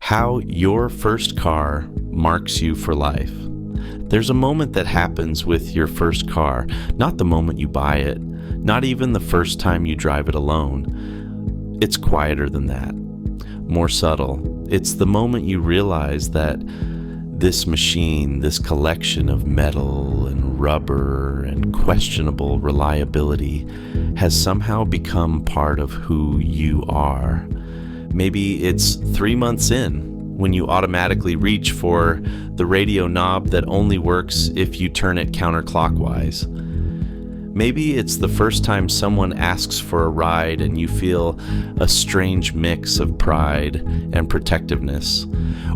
How your first car marks you for life. There's a moment that happens with your first car, not the moment you buy it, not even the first time you drive it alone. It's quieter than that, more subtle. It's the moment you realize that this machine, this collection of metal and rubber and questionable reliability has somehow become part of who you are. Maybe it's 3 months in when you automatically reach for the radio knob that only works if you turn it counterclockwise. Maybe it's the first time someone asks for a ride and you feel a strange mix of pride and protectiveness.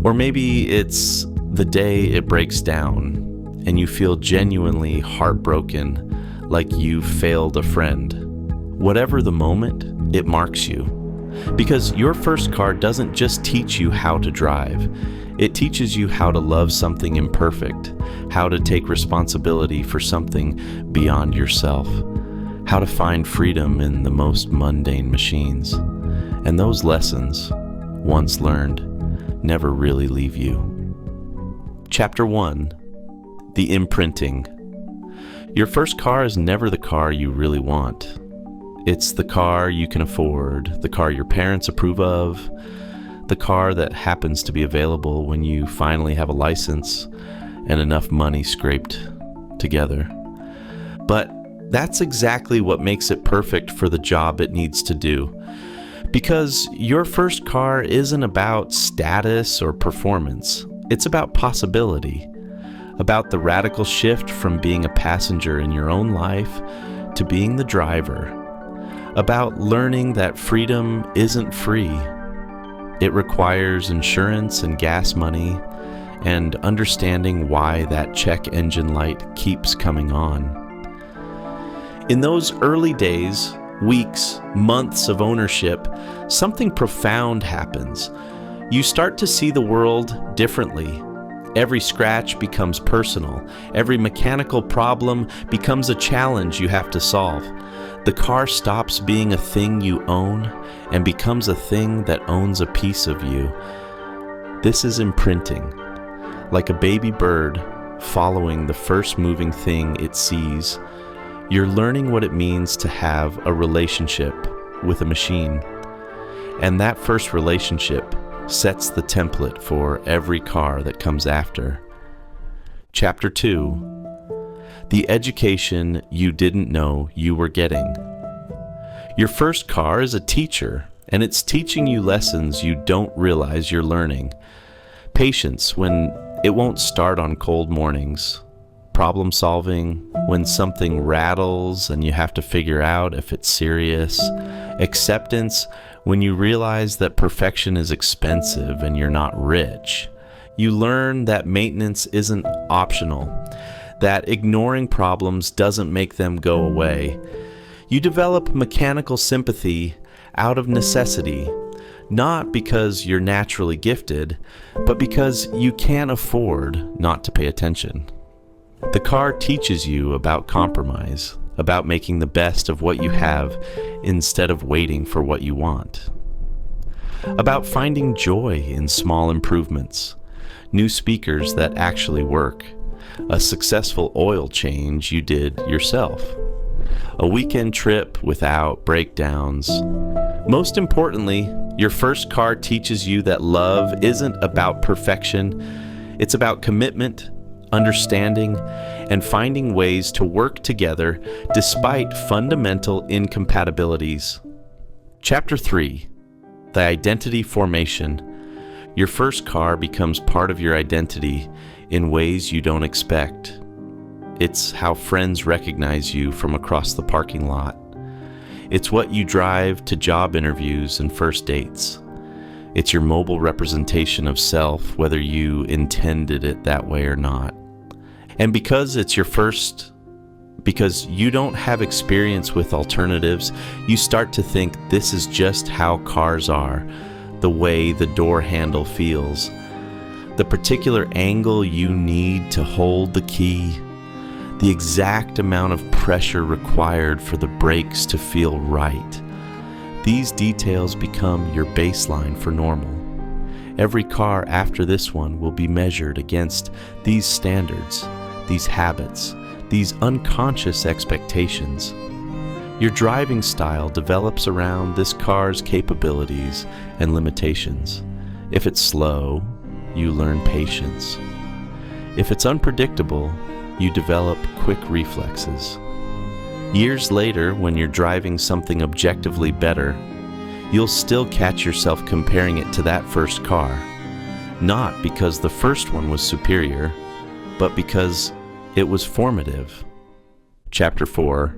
Or maybe it's the day it breaks down and you feel genuinely heartbroken, like you've failed a friend. Whatever the moment, it marks you. Because your first car doesn't just teach you how to drive. It teaches you how to love something imperfect, how to take responsibility for something beyond yourself, how to find freedom in the most mundane machines. And those lessons, once learned, never really leave you. Chapter 1. The Imprinting. Your first car is never the car you really want. It's the car you can afford, the car your parents approve of, the car that happens to be available when you finally have a license and enough money scraped together. But that's exactly what makes it perfect for the job it needs to do. Because your first car isn't about status or performance. It's about possibility, about the radical shift from being a passenger in your own life to being the driver. About learning that freedom isn't free. It requires insurance and gas money, and understanding why that check engine light keeps coming on. In those early days, weeks, months of ownership, something profound happens. You start to see the world differently. Every scratch becomes personal. Every mechanical problem becomes a challenge you have to solve. The car stops being a thing you own and becomes a thing that owns a piece of you. This is imprinting, like a baby bird following the first moving thing it sees. You're learning what it means to have a relationship with a machine. And that first relationship sets the template for every car that comes after. Chapter 2. The education you didn't know you were getting. Your first car is a teacher, and it's teaching you lessons you don't realize you're learning. Patience when it won't start on cold mornings. Problem solving when something rattles and you have to figure out if it's serious. Acceptance when you realize that perfection is expensive and you're not rich. You learn that maintenance isn't optional, that ignoring problems doesn't make them go away. You develop mechanical sympathy out of necessity, not because you're naturally gifted, but because you can't afford not to pay attention. The car teaches you about compromise, about making the best of what you have instead of waiting for what you want. About finding joy in small improvements, new speakers that actually work, a successful oil change you did yourself, a weekend trip without breakdowns. Most importantly, your first car teaches you that love isn't about perfection. It's about commitment, understanding, and finding ways to work together despite fundamental incompatibilities. Chapter 3. The Identity Formation. Your first car becomes part of your identity in ways you don't expect. It's how friends recognize you from across the parking lot. It's what you drive to job interviews and first dates. It's your mobile representation of self, whether you intended it that way or not. And because it's your first, because you don't have experience with alternatives, you start to think this is just how cars are, the way the door handle feels, the particular angle you need to hold the key, the exact amount of pressure required for the brakes to feel right. These details become your baseline for normal. Every car after this one will be measured against these standards, these habits, these unconscious expectations. Your driving style develops around this car's capabilities and limitations. If it's slow, you learn patience. If it's unpredictable, you develop quick reflexes. Years later, when you're driving something objectively better, you'll still catch yourself comparing it to that first car, not because the first one was superior, but because it was formative. Chapter 4.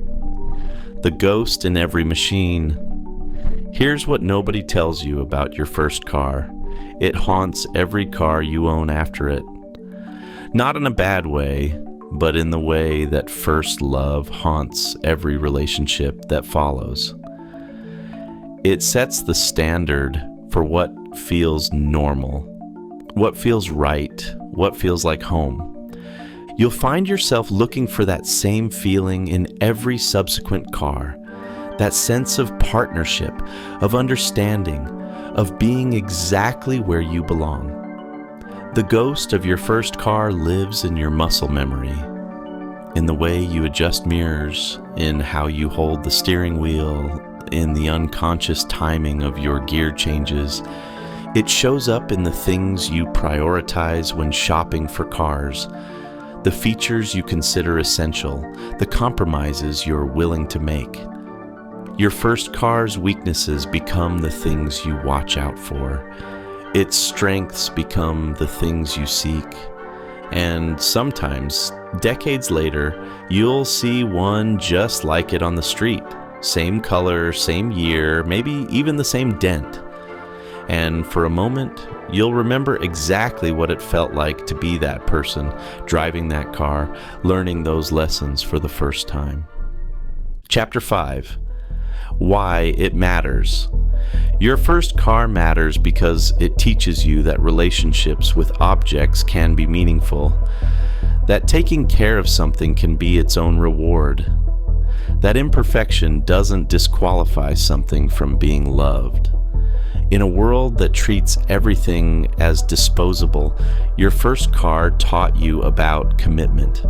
The Ghost in Every Machine. Here's what nobody tells you about your first car. It haunts every car you own after it. Not in a bad way, but in the way that first love haunts every relationship that follows. It sets the standard for what feels normal, what feels right, what feels like home. You'll find yourself looking for that same feeling in every subsequent car, that sense of partnership, of understanding, of being exactly where you belong. The ghost of your first car lives in your muscle memory, in the way you adjust mirrors, in how you hold the steering wheel, in the unconscious timing of your gear changes. It shows up in the things you prioritize when shopping for cars, the features you consider essential, the compromises you're willing to make. Your first car's weaknesses become the things you watch out for. Its strengths become the things you seek. And sometimes, decades later, you'll see one just like it on the street. Same color, same year, maybe even the same dent. And for a moment, you'll remember exactly what it felt like to be that person, driving that car, learning those lessons for the first time. Chapter 5. Why it matters. Your first car matters because it teaches you that relationships with objects can be meaningful, that taking care of something can be its own reward, that imperfection doesn't disqualify something from being loved. In a world that treats everything as disposable, your first car taught you about commitment,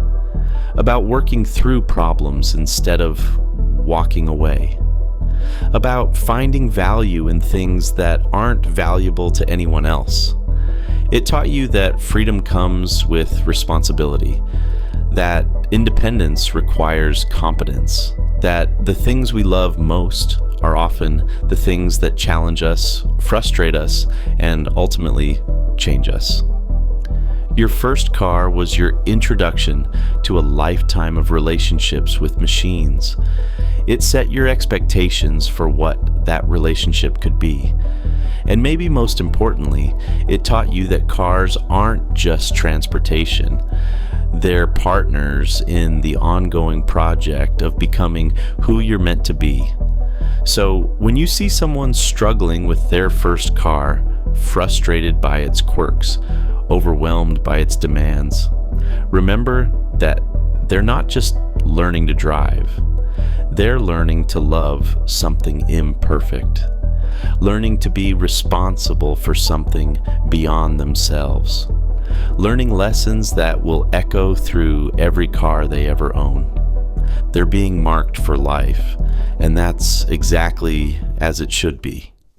about working through problems instead of walking away, about finding value in things that aren't valuable to anyone else. It taught you that freedom comes with responsibility, that independence requires competence, that the things we love most are often the things that challenge us, frustrate us, and ultimately change us. Your first car was your introduction to a lifetime of relationships with machines. It set your expectations for what that relationship could be. And maybe most importantly, it taught you that cars aren't just transportation. They're partners in the ongoing project of becoming who you're meant to be. So when you see someone struggling with their first car, frustrated by its quirks, overwhelmed by its demands, remember that they're not just learning to drive. They're learning to love something imperfect, learning to be responsible for something beyond themselves, learning lessons that will echo through every car they ever own. They're being marked for life, and that's exactly as it should be.